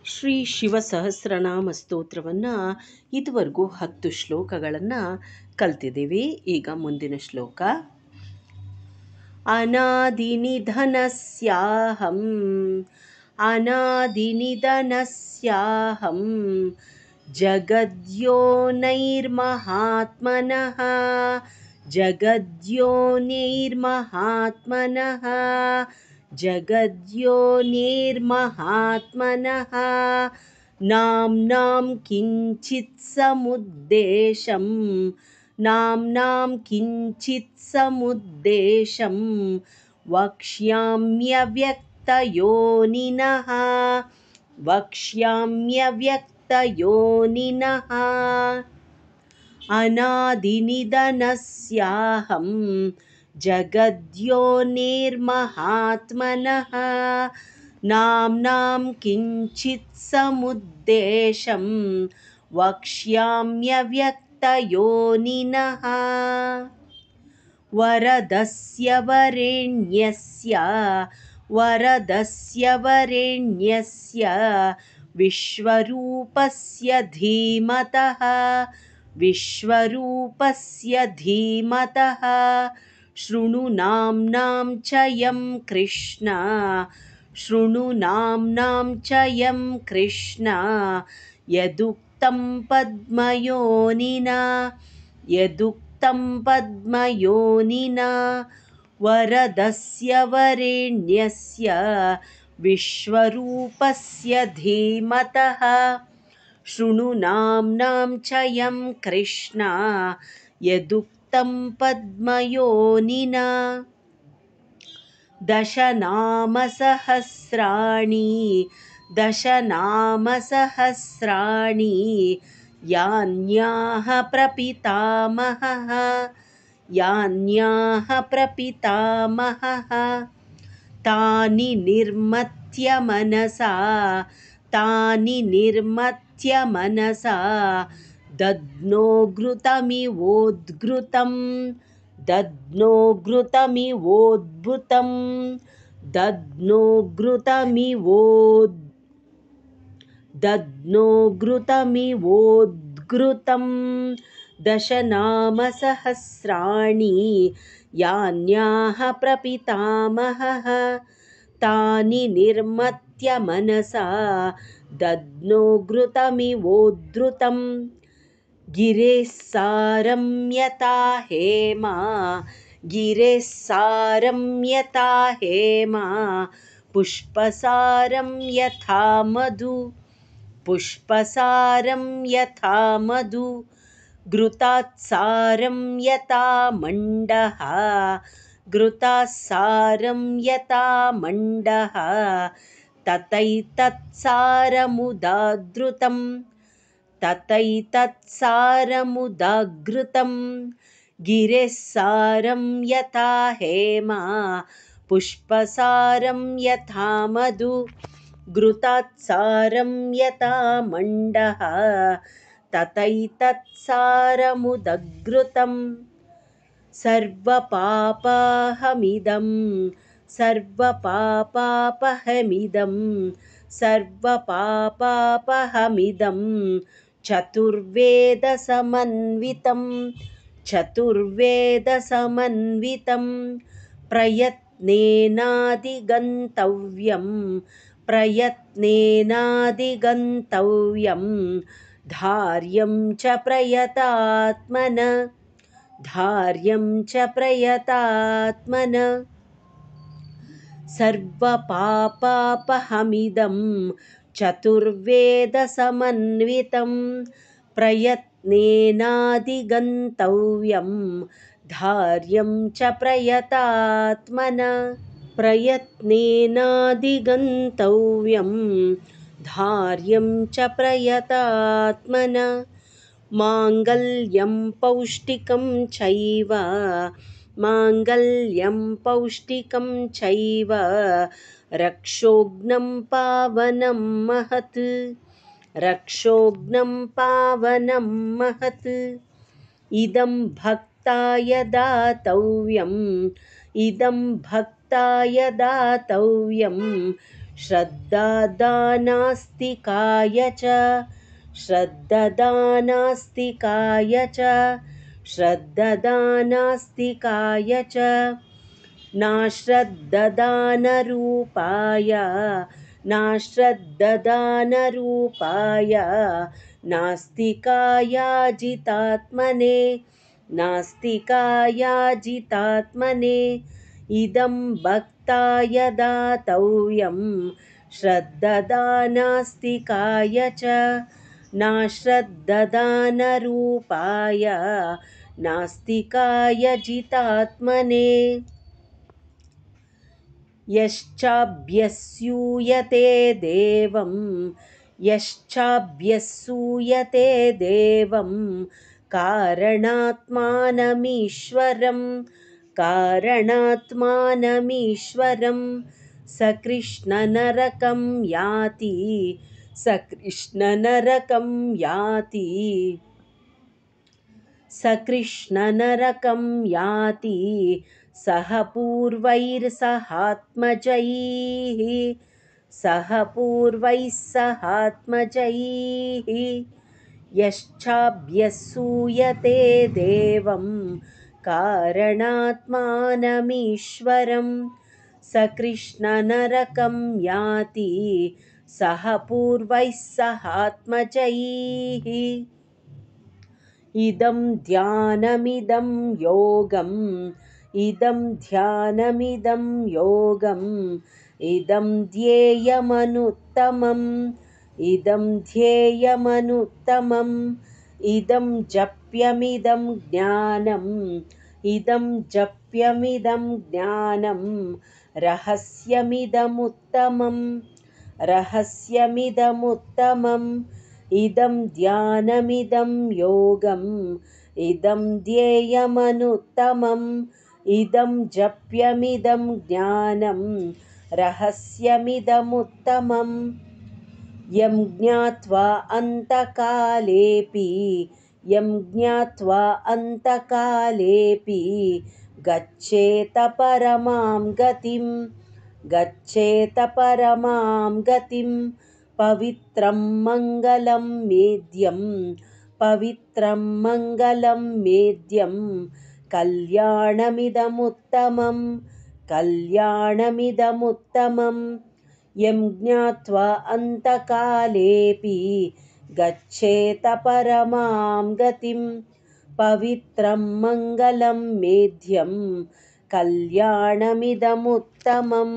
ಶ್ರೀ ಶಿವ ಸಹಸ್ರನಾಮ ಸ್ತೋತ್ರವನ್ನು ಇದುವರೆಗೂ 10 ಶ್ಲೋಕಗಳನ್ನು ಕಲ್ತಿದ್ದೀವಿ. ಈಗ ಮುಂದಿನ ಶ್ಲೋಕ. ಅನಾದಿನಿಧನಸ್ಯಾಹಂ ಅನಾದಿನಿಧನಸ್ಯಾಹಂ ಜಗದ್ಯೋನೈರ್ಮಹಾತ್ಮನಃ ಜಗದ್ಯೋನೈರ್ಮಹಾತ್ಮನಃ ಜಗದ್ಯೋನಿರ್ಮಹಾತ್ಮನಃ ನಾಮ್ನಾಂ ಕಿಂಚಿತ್ ಸಮುದ್ದೇಶಂ ನಾಮ್ನಾಂ ಕಿಂಚಿತ್ ಸಮುದ್ದೇಶಂ ವಕ್ಷ್ಯಾಮ್ಯವ್ಯಕ್ತಯೋನಿನಃ ವಕ್ಷ್ಯಾಮ್ಯವ್ಯಕ್ತಯೋನಿನಃ ಅನಾದಿನಿಧನಸ್ಯಾಹಂ ಜಗದ್ಯೋನಿರ್ಮಹಾತ್ಮನಃ ನಾಮ್ನಾಂ ಕಿಂಚಿತ್ ಸಮುದ್ದೇಶಂ ವಕ್ಷ್ಯಾಮ್ಯವ್ಯಕ್ತಯೋನಿನಃ ವರದಸ್ಯ ವರೆಣ್ಯಸ್ಯ ವರದಸ್ಯ ವರೆಣ್ಯಸ್ಯ ವಿಶ್ವರೂಪಸ್ಯ ಧೀಮತಃ ವಿಶ್ವರೂಪಸ್ಯ ಧೀಮತಃ ಶೃಣು ನಾಮ್ನಾಂ ಚ ಯಂ ಕೃಷ್ಣ ಶೃಣು ನಾಮ್ನಾಂ ಚ ಯಂ ಕೃಷ್ಣ ಯದುಕ್ತಂ ಪದ್ಮಯೋನಿನಾ ಯದುಕ್ತಂ ಪದ್ಮಯೋನಿನಾ ವರದಸ್ಯ ವರೆಣ್ಯಸ್ಯ ವಿಶ್ವರೂಪಸ್ಯ ಧೀಮತಃ ಶೃಣು ನಾಮ್ನಾಂ ಚ ಯಂ ಕೃಷ್ಣ ಯದುಕ್ತಂ ಪದ್ಮಯೋನಿನಾ ದಶನಾಮಸಹಸ್ರಾಣಿ ದಶನಾಮಸಹಸ್ರಾಣಿ ಯಾನ್ಯಾಹ ಪ್ರಪಿತಾಮಹಃ ಯಾನ್ಯಾಹ ಪ್ರಪಿತಾಮಹಃ ತಾನಿ ನಿರ್ಮತ್ಯ ಮನಸಾ ತಾನಿ ನಿರ್ಮತ್ಯ ಮನಸಾ ದದ್ನೋ ಘೃತಮಿವೋದ್ಘೃತಂ ದದ್ನೋ ಘೃತಮಿವೋದ್ಭುತಂ ದದ್ನೋ ಘೃತಮಿವೋದ್ಘೃತಂ ದಶನಾಮಸಹಸ್ರಾಣಿ ಯಾನ್ಯಾಹ ಪ್ರಪಿತಾಮಹಃ ತಾನಿ ನಿರ್ಮತ್ಯ ಮನಸಾ ದದ್ನೋ ಘೃತಮಿವೋದ್ಧೃತಂ ಗಿರೇಃ ಸಾರಂ ಯಥಾ ಹೇಮ ಗಿರೇಃ ಸಾರಂ ಯಥಾ ಹೇಮ ಪುಷ್ಪಸಾರಂ ಯಥಾ ಮಧು ಪುಷ್ಪಸಾರಂ ಯಥಾ ಮಧು ಘೃತಾತ್ಸಾರಂ ಯಥಾ ಮಂಡಃ ಘೃತಾತ್ಸಾರಂ ಯಥಾ ಮಂಡಃ ತತೈತತ್ಸಾರಮುದಾಧೃತಂ ತತೈತತ್ಸಾರಮುದಾಘೃತಂ ಗಿರೇಃ ಸಾರಂ ಯಥಾ ಹೇಮ ಪುಷ್ಪಸಾರಂ ಯಥಾ ಮಧು ಘೃತಾತ್ಸಾರಂ ಯಥಾ ಮಂಡಃ ತತೈತತ್ಸಾರಮುದಘೃತಂ ಸರ್ವಪಾಪಾಹಮಿದಂ ಸರ್ವಪಾಪಾಪಹಮಿದಂ ಸರ್ವಪಾಪಾಪಹಮಿದಂ ಚತುರ್ವೇದಸಮನ್ವಿತಂ ಚತುರ್ವೇದಸಮನ್ವಿತಂ ಪ್ರಯತ್ನೇನಾಧಿಗಂತವ್ಯಂ ಪ್ರಯತ್ನೇನಾಧಿಗಂತವ್ಯಂ ಧಾರ್ಯಂ ಚ ಪ್ರಯತಾತ್ಮನ ಧಾರ್ಯಂ ಚ ಪ್ರಯತಾತ್ಮನ ಸರ್ವಪಾಪಾಪಹಮಿದಂ ಚತುರ್ವೇದಸಮನ್ವಿತಂ ಪ್ರಯತ್ನೇನಾಧಿಗಂತವ್ಯಂ ಧಾರ್ಯಂ ಚ ಪ್ರಯತಾತ್ಮನ ಪ್ರಯತ್ನೇನಾಧಿಗಂತವ್ಯಂ ಧಾರ್ಯಂ ಚ ಪ್ರಯತಾತ್ಮನ ಮಾಂಗಲ್ಯಂ ಪೌಷ್ಟಿಕಂ ಚೈವ ಮಾಂಗಲ್ಯಂ ಪೌಷ್ಟಿಕಂ ಚೈವ ರಕ್ಷೋಘ್ನಂ ಪಾವನಂ ಮಹತ್ ರಕ್ಷೋಘ್ನಂ ಪಾವನಂ ಮಹತ್ ಇದಂ ಭಕ್ತಾಯ ದಾತವ್ಯಂ ಇದಂ ಭಕ್ತಾಯ ದಾತವ್ಯಂ श्रद्धादानास्तिकाय च श्रद्धादानास्तिकाय च श्रद्धादानास्तिकाय च नाश्रद्ददानरूपाय नाश्रद्ददानरूपाय नास्तिकायाजितात्मने नास्तिकायाजितात्मने इदं भक्ताय दातव्यं श्रद्ददानास्तिकाय च नाश्रद्ददानरूपाय नास्तिकाय जितात्मने यश्चाभ्यसूयते देवं यश्चाभ्यसूयते देवं कारणात्मानमीश्वरं कारणात्मानमीश्वरं स कृष्णनरकं याति स कृष्णनरकं याति स कृष्णनरकं याति सह पूर्वैर्सहात्मजैः सह पूर्वैः सहात्मजैः यश्चाभ्यसूयते देवं कारणात्मानमीश्वरं स कृष्णनरकं याति सह पूर्वैः सहात्मजैः इदं ध्यानमिदं योगम् इदं ध्यानमिदं योगम् इदं ध्येयमनुत्तमम् इदं ध्येयमनुत्तमम् इदं जप्यमिदं ज्ञानम् इदं जप्यमिदं ज्ञानं रहस्यमिदमुत्तमम् रहस्यमिदमुत्तमम् इदं ध्यानमिदं योगम् इदं ध्येयमनुत्तमम् इदं जप्यमिदं ज्ञानं रहस्यमिदमुत्तमम् यं ज्ञात्वा अन्तकालेऽपि यं ज्ञात्वा अन्तकालेऽपि गच्छेत परमां गतिं गच्छेत परमां गतिं पवित्रं मङ्गलं मेद्यं पवित्रं मङ्गलं मेद्यं कल्याणमिदमुत्तमं कल्याणमिदमुत्तमं यं ज्ञात्वा अन्तकालेऽपि गच्छेत परमां गतिं पवित्रं मङ्गलं मेद्यं कल्याणमिदमुत्तमम्